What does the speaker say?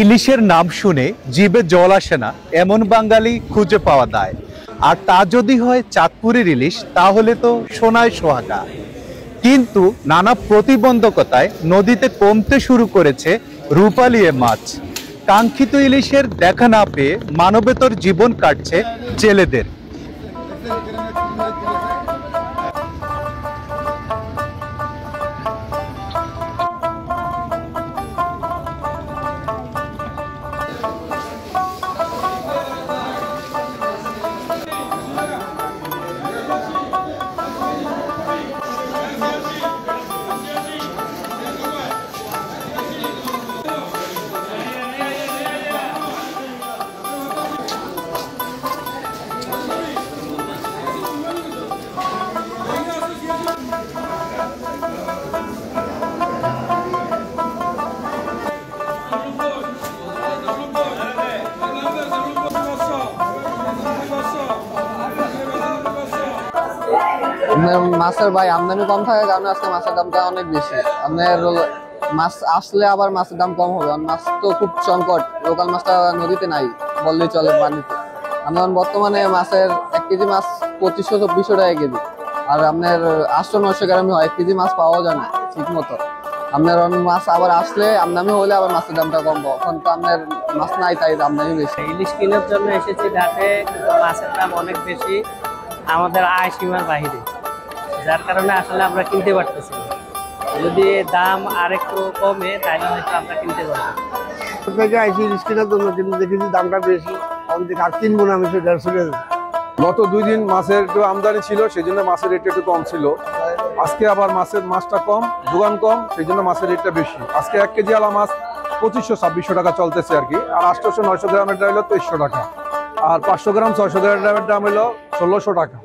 ইলিশের নাম শুনে জিভে জল আসে না এমন বাঙালি খুঁজে পাওয়া দায়। আর তা যদি হয় চাঁদপুরের ইলিশ, তাহলে তো সোনায় সোহাগা। কিন্তু নানা প্রতিবন্ধকতায় নদীতে কমতে শুরু করেছে রূপালী এ মাছ। কাঙ্ক্ষিত ইলিশের দেখা না পেয়ে মানবেতর জীবন কাটছে জেলেদের। মাছের ভাই আমদানি কম থাকার কারণে আজকে মাছের দামটা অনেক বেশি। আপনার মাছ আসলে আবার মাছের দাম কম হবে, মাছ তো খুব সংকট। লোকাল মাছটা নদীতে নাই বললেই চলে, পানিতে। আপনার বর্তমানে মাছের 1 কেজি মাছ 2500-2400 টাকা কেজি। আর আপনার 800-900 গ্রামই হয়, 1 কেজি মাছ পাওয়া যায় না ঠিক মতো। আপনার মাছ আবার আসলে আমদানি হলে আবার মাছের দামটা কমবো। এখন তো আপনার মাছ নাই, তাই আমদানি বেশি। ইলিশ কেনার জন্য এসেছি ঘাটে, কিন্তু মাছের দাম অনেক বেশি, আমাদের আয় সীমার বাহিরে, যার কারণে আসলে আমরা কিনতে পারতেছি না। যদি দাম আরেকটু কমে তাহলে হয়তো আমরা কিনতে পারবো। আইসি ইলিশ কেনার জন্য, কিন্তু দেখেছি দামটা বেশি, আর কিনবো না আমি, সেটা চলে যাবে। গত 2 দিন মাছের একটু আমদানি ছিল, সেই জন্য মাছের রেটটা একটু কম ছিল। আজকে আবার মাছটা কম, যোগান কম, সেই জন্য মাছের রেটটা বেশি। আজকে 1 কেজি আলা মাছ 2500-2600 টাকা চলতেছে আর কি। আর 800-900 গ্রামের দাম হলো 2300 টাকা। আর 500 গ্রাম 600 গ্রামের দাম হলো 1600 টাকা।